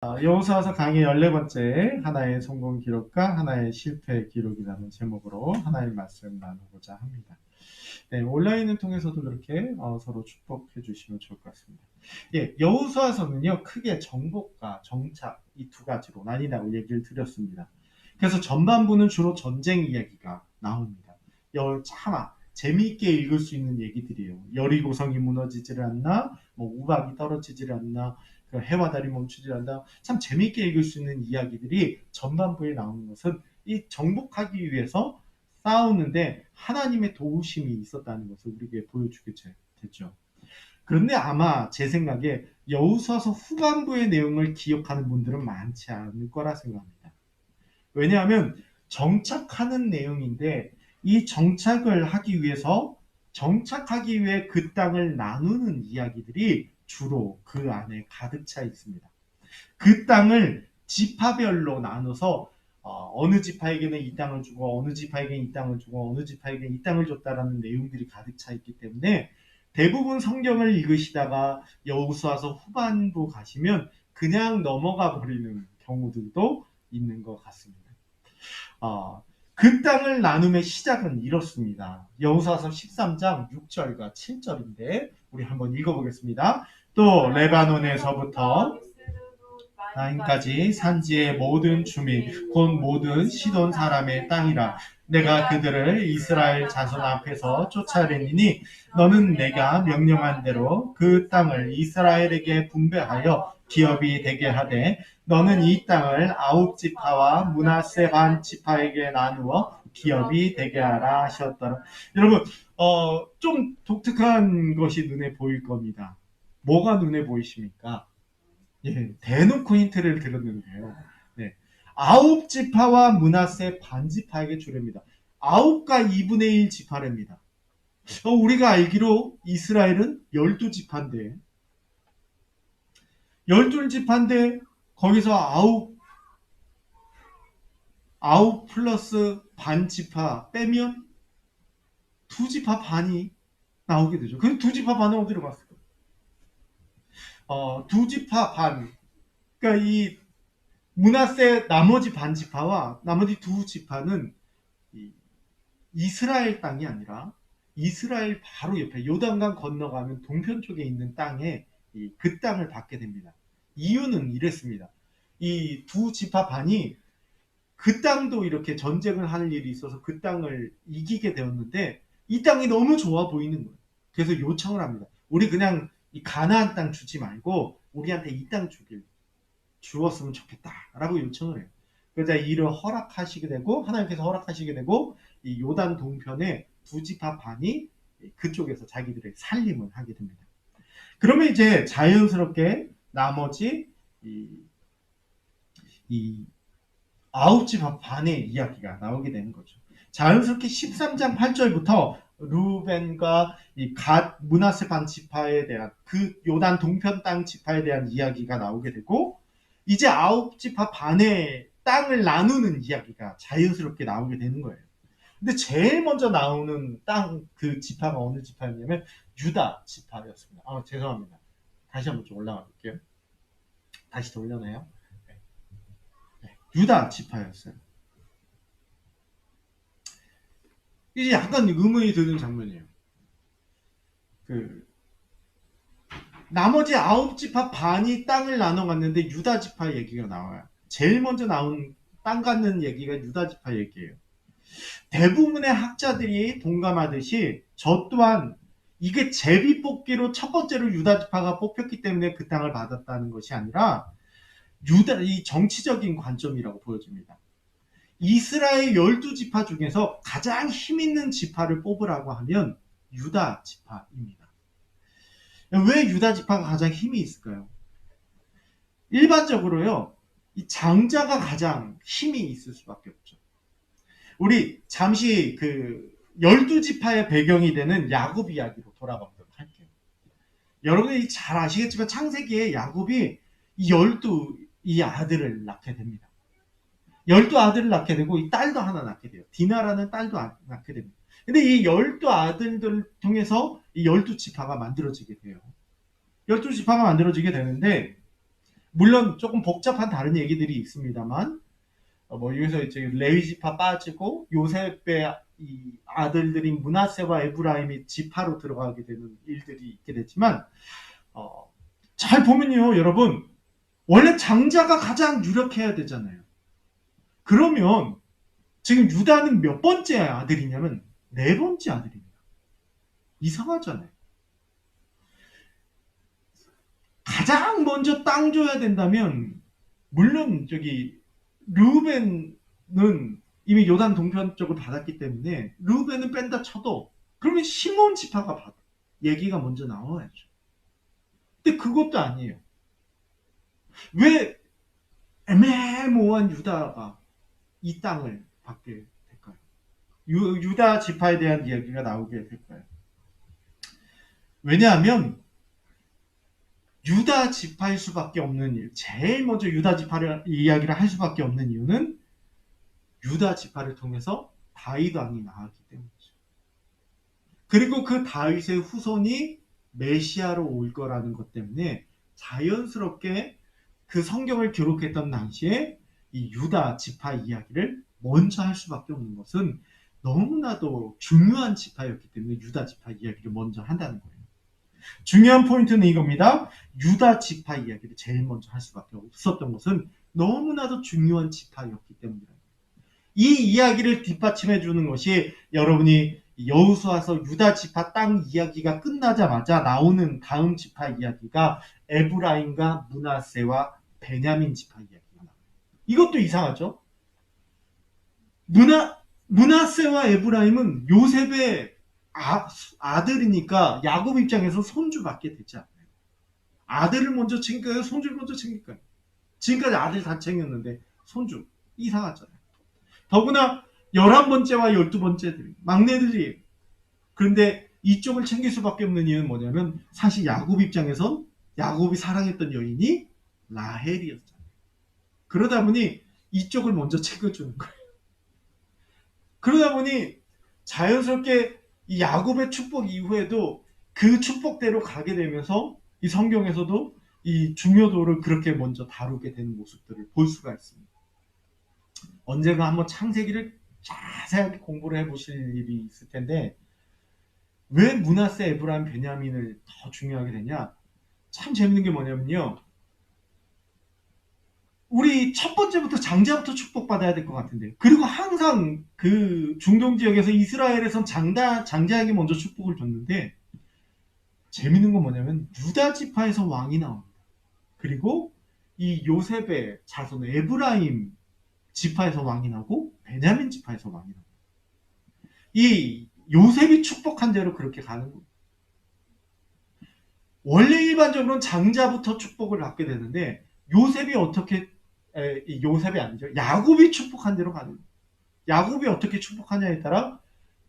여호수아서 강의 14번째 하나의 성공 기록과 하나의 실패 기록이라는 제목으로 하나의 말씀 나누고자 합니다. 네, 온라인을 통해서도 그렇게 서로 축복해 주시면 좋을 것 같습니다. 예, 여호수아서는요, 크게 정복과 정착 이 두 가지로 나뉜다고 얘기를 드렸습니다. 그래서 전반부는 주로 전쟁 이야기가 나옵니다. 차마 재미있게 읽을 수 있는 얘기들이에요. 여리고성이 무너지질 않나, 우박이 떨어지질 않나, 그 해와 달이 멈추질 않나, 참 재미있게 읽을 수 있는 이야기들이 전반부에 나오는 것은 이 정복하기 위해서 싸우는데 하나님의 도우심이 있었다는 것을 우리에게 보여주게 됐죠. 그런데 아마 제 생각에 여호수아서 후반부의 내용을 기억하는 분들은 많지 않을 거라 생각합니다. 왜냐하면 정착하는 내용인데 이 정착을 하기 위해서 정착하기 위해 그 땅을 나누는 이야기들이 주로 그 안에 가득 차 있습니다. 그 땅을 지파별로 나눠서 어느 지파에게는 이 땅을 주고 어느 지파에게는 이 땅을 주고 어느 지파에게는 이 땅을 줬다라는 내용들이 가득 차 있기 때문에 대부분 성경을 읽으시다가 여호수아서 후반부 가시면 그냥 넘어가 버리는 경우들도 있는 것 같습니다. 그 땅을 나눔의 시작은 이렇습니다. 여호수아서 13장 6절과 7절인데 우리 한번 읽어보겠습니다. 또 레바논에서부터 나인까지 산지의 모든 주민 곧 모든 시돈 사람의 땅이라. 내가 그들을 이스라엘 자손 앞에서 쫓아내니니 너는 내가 명령한 대로 그 땅을 이스라엘에게 분배하여 기업이 되게 하되 너는 이 땅을 9지파와 므낫세 반 지파에게 나누어 기업이 되게 하라 하셨더라. 여러분 좀 독특한 것이 눈에 보일 겁니다. 뭐가 눈에 보이십니까? 예, 대놓고 힌트를 드렸는데요. 네. 9지파와 므낫세 반지파에게 주랍니다. 9과 2분의 1 지파랍니다. 우리가 알기로 이스라엘은 12지파인데 12지파인데 거기서 9 플러스 반지파 빼면 2지파 반이 나오게 되죠. 그럼 2지파 반은 어디로 갔을까? 2지파 반. 그러니까 이 므낫세 나머지 반지파와 나머지 2지파는 이스라엘 땅이 아니라 이스라엘 바로 옆에 요단강 건너가면 동편 쪽에 있는 땅에 그 땅을 받게 됩니다. 이유는 이랬습니다. 이 2지파 반이 그 땅도 이렇게 전쟁을 하는 일이 있어서 그 땅을 이기게 되었는데 이 땅이 너무 좋아 보이는 거예요. 그래서 요청을 합니다. 우리 그냥 이 가나안 땅 주지 말고 우리한테 이 땅 주었으면 좋겠다라고 요청을 해요. 그래서 이를 허락하시게 되고 하나님께서 허락하시게 되고 이 요단 동편의 2지파 반이 그쪽에서 자기들의 살림을 하게 됩니다. 그러면 이제 자연스럽게 나머지 이 9지파 반의 이야기가 나오게 되는 거죠. 자연스럽게 13장 8절부터 루벤과 이 갓 므낫세 반 지파에 대한 그 요단 동편 땅 지파에 대한 이야기가 나오게 되고 이제 9지파 반의 땅을 나누는 이야기가 자연스럽게 나오게 되는 거예요. 근데 제일 먼저 나오는 땅 그 지파가 어느 지파였냐면 유다 지파였습니다. 죄송합니다. 다시 한번 좀 올라가 볼게요. 다시 더 올려놔요. 네. 유다 지파였어요. 이게 약간 의문이 드는 장면이에요. 나머지 9지파 반이 땅을 나눠 갔는데 유다 지파 얘기가 나와요. 제일 먼저 나온 땅 갖는 얘기가 유다 지파 얘기예요. 대부분의 학자들이 동감하듯이 저 또한 이게 제비 뽑기로 첫 번째로 유다 지파가 뽑혔기 때문에 그 땅을 받았다는 것이 아니라 이 정치적인 관점이라고 보여집니다. 이스라엘 12지파 중에서 가장 힘 있는 지파를 뽑으라고 하면 유다 지파입니다. 왜 유다 지파가 가장 힘이 있을까요? 일반적으로요, 이 장자가 가장 힘이 있을 수밖에 없죠. 우리 잠시 12지파의 배경이 되는 야곱 이야기로 돌아가도록 할게요. 여러분이 잘 아시겠지만 창세기에 야곱이 이 아들을 낳게 됩니다. 12아들을 낳게 되고 이 딸도 하나 낳게 돼요. 디나라는 딸도 낳게 됩니다. 근데 이 12아들들을 통해서 이 12지파가 만들어지게 돼요. 12지파가 만들어지게 되는데 물론 조금 복잡한 다른 얘기들이 있습니다만 뭐 여기서 이제 레위 지파 빠지고 요셉의 이 아들들인 므낫세와 에브라임이 지파로 들어가게 되는 일들이 있게 됐지만 잘 보면요 여러분 원래 장자가 가장 유력해야 되잖아요. 그러면 지금 유다는 몇 번째 아들이냐면 네 번째 아들입니다. 이상하잖아요. 가장 먼저 땅 줘야 된다면 물론 저기 르우벤은 이미 요단 동편 쪽을 받았기 때문에 르우벤은 뺀다 쳐도 그러면 시몬 지파가 받아. 얘기가 먼저 나와야죠. 근데 그것도 아니에요. 왜 애매모호한 유다가 이 땅을 받게 될까요? 유다 지파에 대한 이야기가 나오게 될까요? 왜냐하면 유다 지파일 수밖에 없는 이유, 제일 먼저 유다 지파를 이야기를 할 수밖에 없는 이유는 유다 지파를 통해서 다윗 왕이 나왔기 때문이죠. 그리고 그 다윗의 후손이 메시아로 올 거라는 것 때문에 자연스럽게 그 성경을 기록했던 당시에 이 유다 지파 이야기를 먼저 할 수밖에 없는 것은 너무나도 중요한 지파였기 때문에 유다 지파 이야기를 먼저 한다는 거예요. 중요한 포인트는 이겁니다. 유다 지파 이야기를 제일 먼저 할 수밖에 없었던 것은 너무나도 중요한 지파였기 때문이다. 이 이야기를 뒷받침해 주는 것이 여러분이 여호수아서 유다 지파 땅 이야기가 끝나자마자 나오는 다음 지파 이야기가 에브라임과 므낫세와 베냐민 지파 이야기가 나와요. 이것도 이상하죠? 므낫세와 에브라임은 요셉의 아들이니까 야곱 입장에서 손주받게 되지 않아요. 아들을 먼저 챙겨요? 손주를 먼저 챙길까요? 지금까지 아들 다 챙겼는데 손주 이상하잖아요. 더구나 11번째와 12번째들 막내들이 그런데 이쪽을 챙길 수밖에 없는 이유는 뭐냐면 사실 야곱 입장에선 야곱이 사랑했던 여인이 라헬이었잖아요. 그러다 보니 이쪽을 먼저 챙겨주는 거예요. 그러다 보니 자연스럽게 이 야곱의 축복 이후에도 그 축복대로 가게 되면서 이 성경에서도 이 중요도를 그렇게 먼저 다루게 되는 모습들을 볼 수가 있습니다. 언젠가 한번 창세기를 자세하게 공부를 해보실 일이 있을 텐데 왜 므낫세, 에브라임, 베냐민을 더 중요하게 되냐? 참 재밌는 게 뭐냐면요. 우리 첫 번째부터 장자부터 축복받아야 될 것 같은데 그리고 항상 그 중동 지역에서 이스라엘에선 장자에게 먼저 축복을 줬는데 재밌는 건 뭐냐면 유다 지파에서 왕이 나옵니다. 그리고 이 요셉의 자손 에브라임 지파에서 왕이 나고 베냐민 지파에서 왕이 나고 이 요셉이 축복한 대로 그렇게 가는 거예요. 원래 일반적으로는 장자부터 축복을 받게 되는데 요셉이 어떻게 요셉이 아니죠. 야곱이 축복한 대로 가는 거예요. 야곱이 어떻게 축복하냐에 따라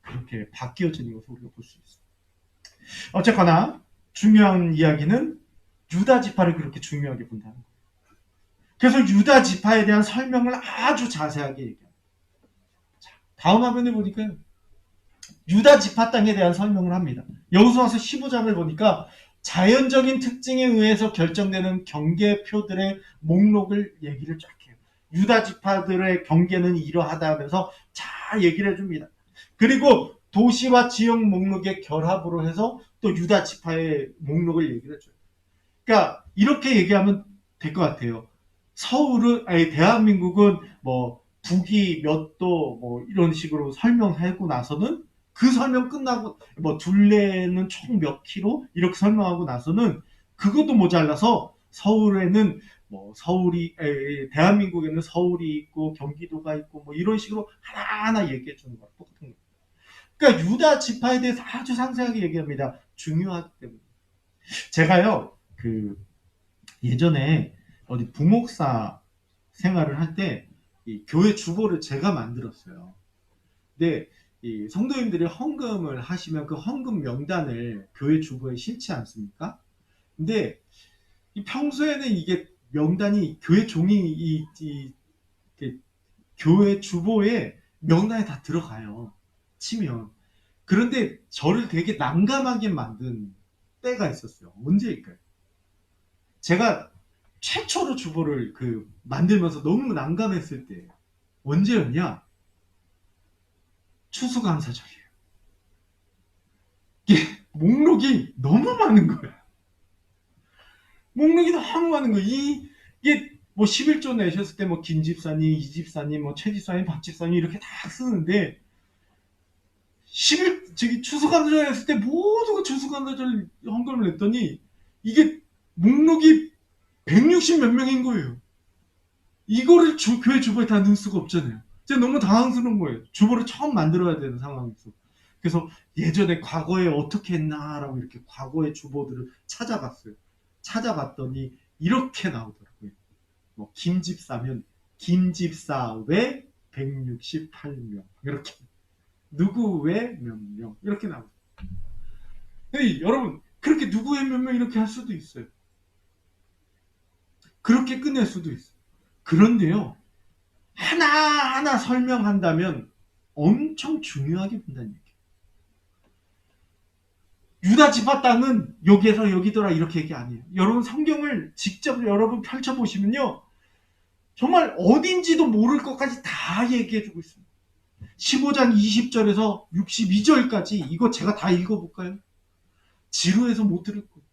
그렇게 바뀌어지는 것을 우리가 볼 수 있어요. 어쨌거나 중요한 이야기는 유다 지파를 그렇게 중요하게 본다는 거예요. 그래서 유다 지파에 대한 설명을 아주 자세하게 얘기합니다. 다음 화면에 보니까 유다 지파 땅에 대한 설명을 합니다. 여호수아서 15장을 보니까 자연적인 특징에 의해서 결정되는 경계표들의 목록을 얘기를 쫙 해요. 유다 지파들의 경계는 이러하다 하면서 잘 얘기를 해줍니다. 그리고 도시와 지역 목록의 결합으로 해서 또 유다 지파의 목록을 얘기를 해줘요. 그러니까 이렇게 얘기하면 될 것 같아요. 서울은 아니 대한민국은 뭐 북이 몇 도 뭐 이런 식으로 설명하고 나서는 그 설명 끝나고 뭐 둘레는 총 몇 킬로 이렇게 설명하고 나서는 그것도 모자라서 서울에는 뭐 서울이 대한민국에는 서울이 있고 경기도가 있고 뭐 이런 식으로 하나하나 얘기해 주는 거랑 똑같은 거예요. 그러니까 유다 지파에 대해서 아주 상세하게 얘기합니다. 중요하기 때문에. 제가요 그 예전에 어디 부목사 생활을 할 때 이 교회 주보를 제가 만들었어요. 근데 이 성도님들이 헌금을 하시면 그 헌금 명단을 교회 주보에 실지 않습니까? 근데 이 평소에는 이게 명단이 교회 종이 교회 주보에 명단에 다 들어가요. 치면. 그런데 저를 되게 난감하게 만든 때가 있었어요. 언제일까요? 제가 최초로 주보를 만들면서 너무 난감했을 때 언제였냐? 추수감사절이에요. 이게 목록이 너무 많은 거야. 목록이 너무 많은 거야. 이게 뭐 11조 내셨을 때 뭐 김집사님, 이집사님, 뭐 최집사님, 박집사님 이렇게 다 쓰는데 추수감사절 했을 때 모두가 추수감사절 헌금을 냈더니 이게 목록이 160 몇 명인 거예요. 이거를 교회 주보에 다 넣을 수가 없잖아요. 제가 너무 당황스러운 거예요. 주보를 처음 만들어야 되는 상황에서. 그래서 예전에 과거에 어떻게 했나라고 이렇게 과거의 주보들을 찾아봤어요. 찾아봤더니 이렇게 나오더라고요. 뭐 김집사면 김집사 외 168명 이렇게 누구 외 몇 명 이렇게 나오죠. 여러분 그렇게 누구 외 몇 명 이렇게 할 수도 있어요. 그렇게 끝낼 수도 있어요. 그런데요. 하나하나 설명한다면 엄청 중요하게 본다는 얘기예요. 유다 지파 땅은 여기에서 여기더라 이렇게 얘기 아니에요. 여러분 성경을 직접 여러분 펼쳐보시면요. 정말 어딘지도 모를 것까지 다 얘기해주고 있습니다. 15장 20절에서 62절까지 이거 제가 다 읽어볼까요? 지루해서 못 들을 거예요.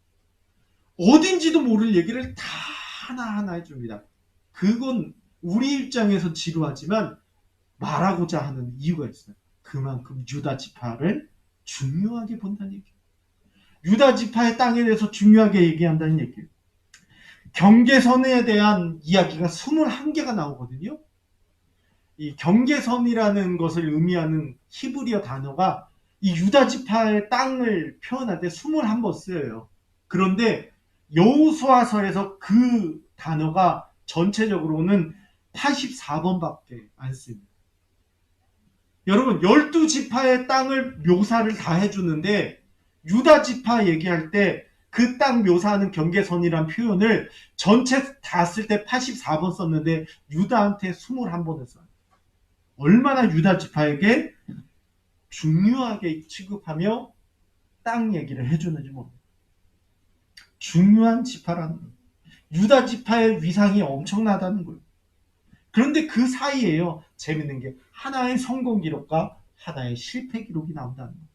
어딘지도 모를 얘기를 다 하나하나 해줍니다. 그건 우리 입장에서 지루하지만 말하고자 하는 이유가 있어요. 그만큼 유다 지파를 중요하게 본다는 얘기예요. 유다 지파의 땅에 대해서 중요하게 얘기한다는 얘기예요. 경계선에 대한 이야기가 21개가 나오거든요. 이 경계선이라는 것을 의미하는 히브리어 단어가 이 유다 지파의 땅을 표현할 때 21번 쓰여요. 그런데 여호수아서에서 그 단어가 전체적으로는 84번밖에 안 씁니다. 여러분 12지파의 땅을 묘사를 다 해주는데 유다 지파 얘기할 때 그 땅 묘사하는 경계선이란 표현을 전체 다 쓸 때 84번 썼는데 유다한테 21번을 써요. 얼마나 유다 지파에게 중요하게 취급하며 땅 얘기를 해주는지 모릅니다. 중요한 지파라는 거예요. 유다 지파의 위상이 엄청나다는 거예요. 그런데 그 사이에요. 재밌는 게 하나의 성공 기록과 하나의 실패 기록이 나온다는 거예요.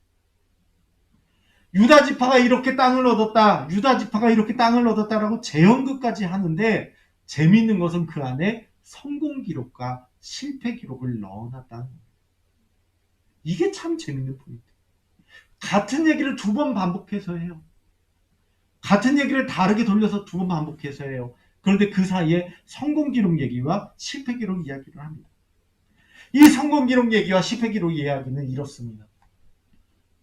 유다 지파가 이렇게 땅을 얻었다. 유다 지파가 이렇게 땅을 얻었다라고 재언급까지 하는데 재밌는 것은 그 안에 성공 기록과 실패 기록을 넣어놨다는 거예요. 이게 참 재밌는 포인트. 같은 얘기를 2번 반복해서 해요. 같은 얘기를 다르게 돌려서 2번 반복해서 해요. 그런데 그 사이에 성공 기록 얘기와 실패 기록 이야기를 합니다. 이 성공 기록 얘기와 실패 기록 이야기는 이렇습니다.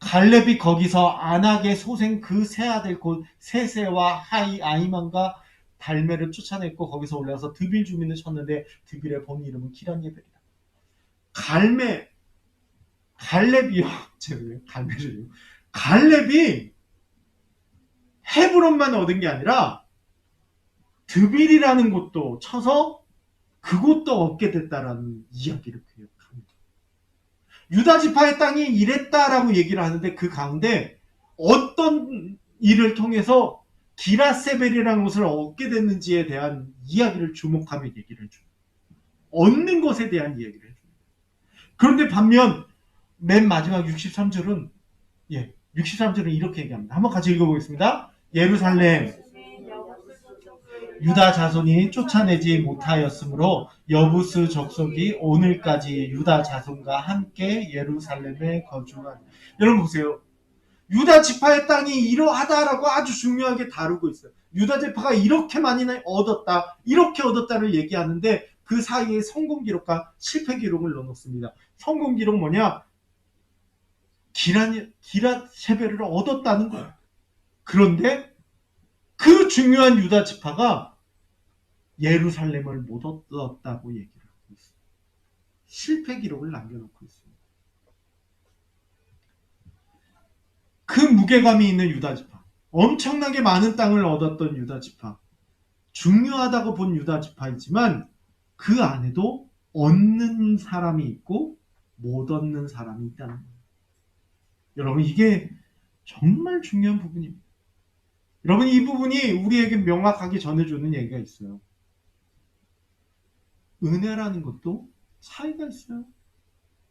갈렙이 거기서 안악의 소생 그 세 아들 곧 세세와 아이만과 달메를 쫓아냈고 거기서 올라가서 드빌 주민을 쳤는데 드빌의 본 이름은 기란예벨이다. 갈렙이요. 갈렙이 헤브론만 얻은 게 아니라 드빌이라는 곳도 쳐서 그곳도 얻게 됐다라는 이야기를 기억합니다. 유다 지파의 땅이 이랬다라고 얘기를 하는데 그 가운데 어떤 일을 통해서 기라세벨이라는 곳을 얻게 됐는지에 대한 이야기를 주목하며 얘기를 해줍니다. 얻는 것에 대한 이야기를 해줍니다. 그런데 반면 맨 마지막 63절은 63절은 이렇게 얘기합니다. 한번 같이 읽어보겠습니다. 예루살렘 유다 자손이 쫓아내지 못하였으므로 여부스 족속이 오늘까지 유다 자손과 함께 예루살렘에 거주한. 여러분 보세요. 유다 지파의 땅이 이러하다라고 아주 중요하게 다루고 있어요. 유다 지파가 이렇게 많이 얻었다, 이렇게 얻었다를 얘기하는데 그 사이에 성공 기록과 실패 기록을 넣어놓습니다. 성공 기록 뭐냐? 기라세벨을 얻었다는 거예요. 그런데 그 중요한 유다 지파가 예루살렘을 못 얻었다고 얘기를 하고 있습니다. 실패 기록을 남겨놓고 있습니다. 그 무게감이 있는 유다 지파, 엄청나게 많은 땅을 얻었던 유다 지파, 중요하다고 본 유다 지파이지만 그 안에도 얻는 사람이 있고 못 얻는 사람이 있다는 거예요. 여러분 이게 정말 중요한 부분입니다. 여러분, 이 부분이 우리에게 명확하게 전해주는 얘기가 있어요. 은혜라는 것도 차이가 있어요.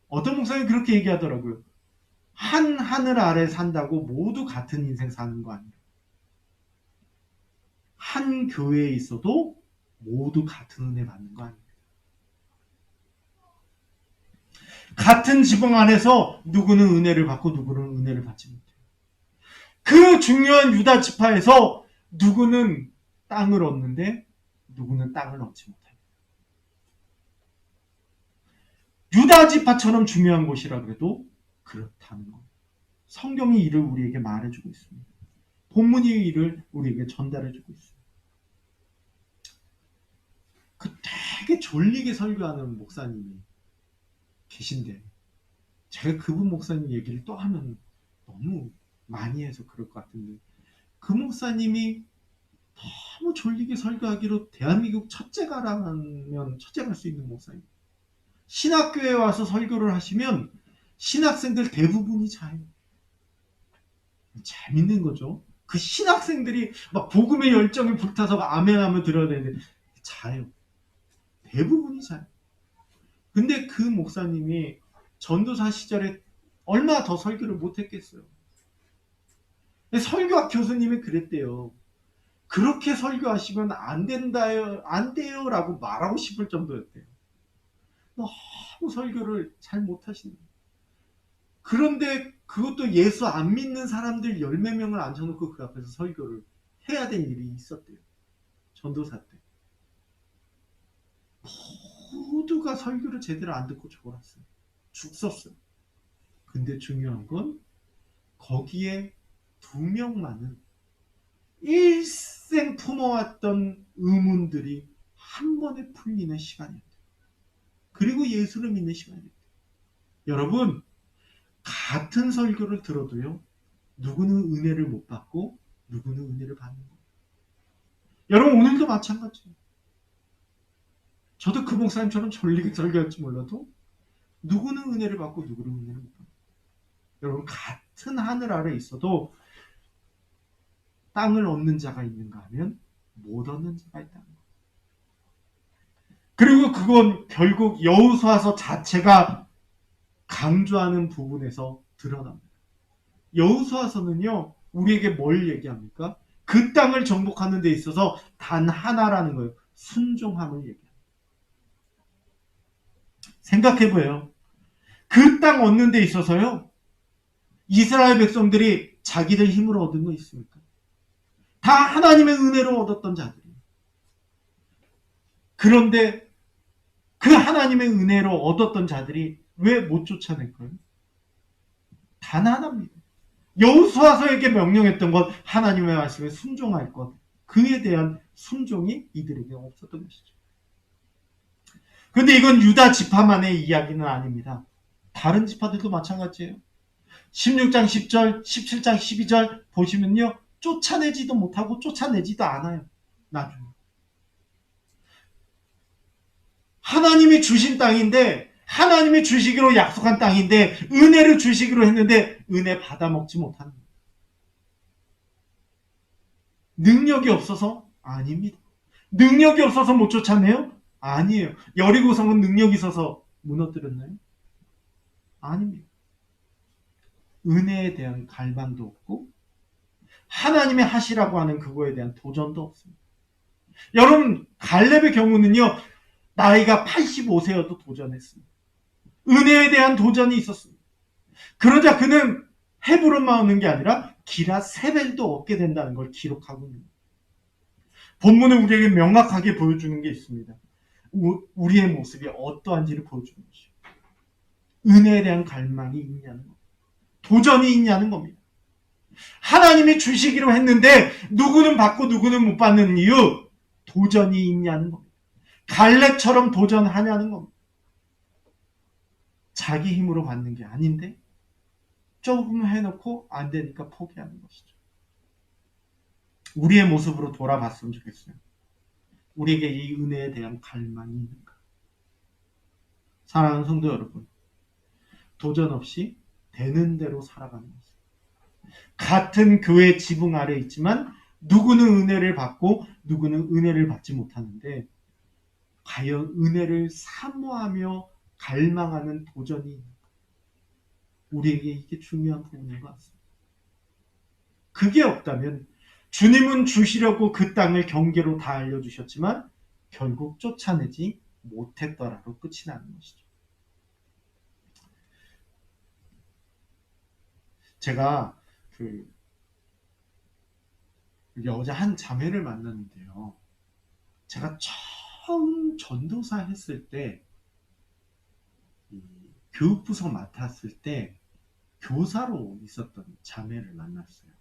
어떤 목사님이 그렇게 얘기하더라고요. 한 하늘 아래 산다고 모두 같은 인생 사는 거 아니에요. 한 교회에 있어도 모두 같은 은혜 받는 거 아니에요. 같은 지붕 안에서 누구는 은혜를 받고 누구는 은혜를 받지 못해요. 그 중요한 유다 지파에서 누구는 땅을 얻는데 누구는 땅을 얻지 못해요. 유다 지파처럼 중요한 곳이라 그래도 그렇다는 것. 성경이 이를 우리에게 말해주고 있습니다. 본문이 이를 우리에게 전달해주고 있습니다. 그 되게 졸리게 설교하는 목사님이 계신데 제가 그분 목사님 얘기를 또 하면 너무 많이 해서 그럴 것 같은데 그 목사님이 너무 졸리게 설교하기로 대한민국 첫째가라면 첫째 갈 수 있는 목사님. 신학교에 와서 설교를 하시면 신학생들 대부분이 자요. 재밌는 거죠. 그 신학생들이 막 복음의 열정이 불타서 아멘하면 들어야 되는데 자요. 대부분이 자요. 근데 그 목사님이 전도사 시절에 얼마나 더 설교를 못했겠어요. 설교학 교수님이 그랬대요. 그렇게 설교하시면 안 된다요, 안 돼요라고 말하고 싶을 정도였대요. 너무 설교를 잘 못하시는. 그런데 그것도 예수 안 믿는 사람들 열몇 명을 앉혀놓고 그 앞에서 설교를 해야 될 일이 있었대요. 전도사 때. 모두가 설교를 제대로 안 듣고 졸았어요. 죽었어요. 근데 중요한 건 거기에 2명만은 일생 품어왔던 의문들이 한 번에 풀리는 시간이었대요. 그리고 예수를 믿는 시간이었대요. 여러분, 같은 설교를 들어도요. 누구는 은혜를 못 받고 누구는 은혜를 받는 거예요. 여러분, 오늘도 마찬가지예요. 저도 그 목사님처럼 졸리게 설교할지 몰라도 누구는 은혜를 받고 누구는 은혜를 못 받는 거예요. 여러분, 같은 하늘 아래 있어도 땅을 얻는 자가 있는가 하면 못 얻는 자가 있다는 거예요. 그리고 그건 결국 여호수아서 자체가 강조하는 부분에서 드러납니다. 여호수아서는요, 우리에게 뭘 얘기합니까? 그 땅을 정복하는 데 있어서 단 하나라는 거예요. 순종함을 얘기합니다. 생각해보세요. 그 땅 얻는 데 있어서요, 이스라엘 백성들이 자기들 힘으로 얻은 거 있습니까? 다 하나님의 은혜로 얻었던 자들이에요. 그런데 그 하나님의 은혜로 얻었던 자들이 왜 못 쫓아낼까요? 단 하나입니다. 여호수아서에게 명령했던 것, 하나님의 말씀에 순종할 것, 그에 대한 순종이 이들에게 없었던 것이죠. 그런데 이건 유다 지파만의 이야기는 아닙니다. 다른 지파들도 마찬가지예요. 16장 10절, 17장 12절 보시면요, 쫓아내지도 못하고 쫓아내지도 않아요. 나중에 하나님이 주신 땅인데, 하나님이 주시기로 약속한 땅인데, 은혜를 주시기로 했는데 은혜 받아먹지 못하는 거예요. 능력이 없어서? 아닙니다. 능력이 없어서 못 쫓아내요? 아니에요. 여리고성은 능력이 있어서 무너뜨렸나요? 아닙니다. 은혜에 대한 갈망도 없고 하나님의 하시라고 하는 그거에 대한 도전도 없습니다. 여러분, 갈렙의 경우는요, 나이가 85세여도 도전했습니다. 은혜에 대한 도전이 있었습니다. 그러자 그는 헤브론만 얻는 게 아니라 기라 세벨도 얻게 된다는 걸 기록하고 있는 거예요. 본문은 우리에게 명확하게 보여주는 게 있습니다. 우리의 모습이 어떠한지를 보여주는 것이죠. 은혜에 대한 갈망이 있냐는 것, 도전이 있냐는 겁니다. 하나님이 주시기로 했는데 누구는 받고 누구는 못 받는 이유, 도전이 있냐는 겁니다. 갈렙처럼 도전하냐는 겁니다. 자기 힘으로 받는 게 아닌데 조금 해놓고 안 되니까 포기하는 것이죠. 우리의 모습으로 돌아봤으면 좋겠어요. 우리에게 이 은혜에 대한 갈망이 있는가? 사랑하는 성도 여러분, 도전 없이 되는 대로 살아가는 것입니다. 같은 교회 지붕 아래 있지만 누구는 은혜를 받고 누구는 은혜를 받지 못하는데 과연 은혜를 사모하며 갈망하는 도전이 우리에게 이게 중요한 부분인 것 같습니다. 그게 없다면 주님은 주시려고 그 땅을 경계로 다 알려주셨지만 결국 쫓아내지 못했더라로 끝이 나는 것이죠. 제가 어제 한 자매를 만났는데요. 제가 처음 전도사 했을 때 교육부서 맡았을 때 교사로 있었던 자매를 만났어요.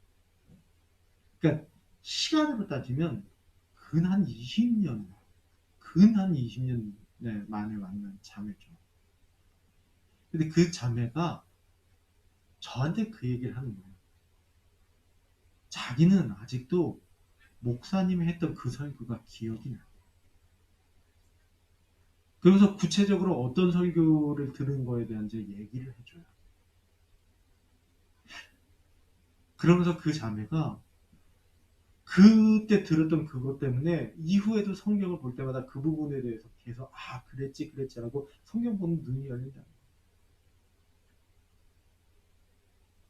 그러니까 시간으로 따지면 근 한 20년 만에 만난 자매죠. 근데 그 자매가 저한테 그 얘기를 하는 거예요. 자기는 아직도 목사님이 했던 그 설교가 기억이 나. 그러면서 구체적으로 어떤 설교를 들은 거에 대한 이제 얘기를 해줘요. 그러면서 그 자매가 그때 들었던 그것 때문에 이후에도 성경을 볼 때마다 그 부분에 대해서 계속 그랬지라고 성경 보는 눈이 열린다.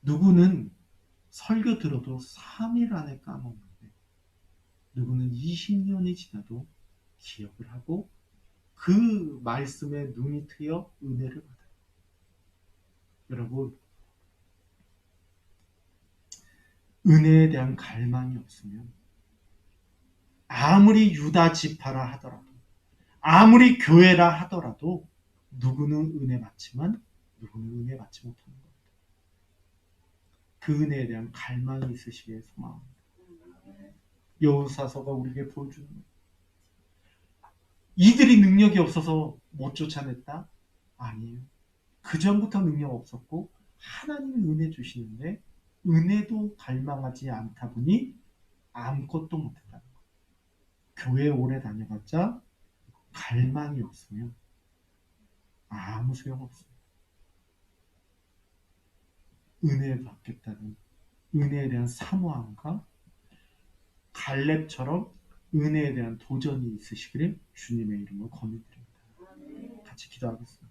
누구는 설교 들어도 3일 안에 까먹는데 누구는 20년이 지나도 기억을 하고 그 말씀에 눈이 트여 은혜를 받아요. 여러분, 은혜에 대한 갈망이 없으면 아무리 유다 지파라 하더라도 아무리 교회라 하더라도 누구는 은혜 받지만 누구는 은혜 받지 못하는 겁니다. 그 은혜에 대한 갈망이 있으시길 소망합니다. 여호사서가 우리에게 보여주는 거예요. 이들이 능력이 없어서 못 쫓아냈다? 아니에요. 그 전부터 능력 없었고 하나님이 은혜 주시는데 은혜도 갈망하지 않다 보니 아무것도 못했다는 거예요. 교회 오래 다녀봤자 갈망이 없으면 아무 소용없습니다. 은혜 받겠다는 은혜에 대한 사모함과 갈렙처럼 은혜에 대한 도전이 있으시기를 주님의 이름으로 권유드립니다. 같이 기도하겠습니다.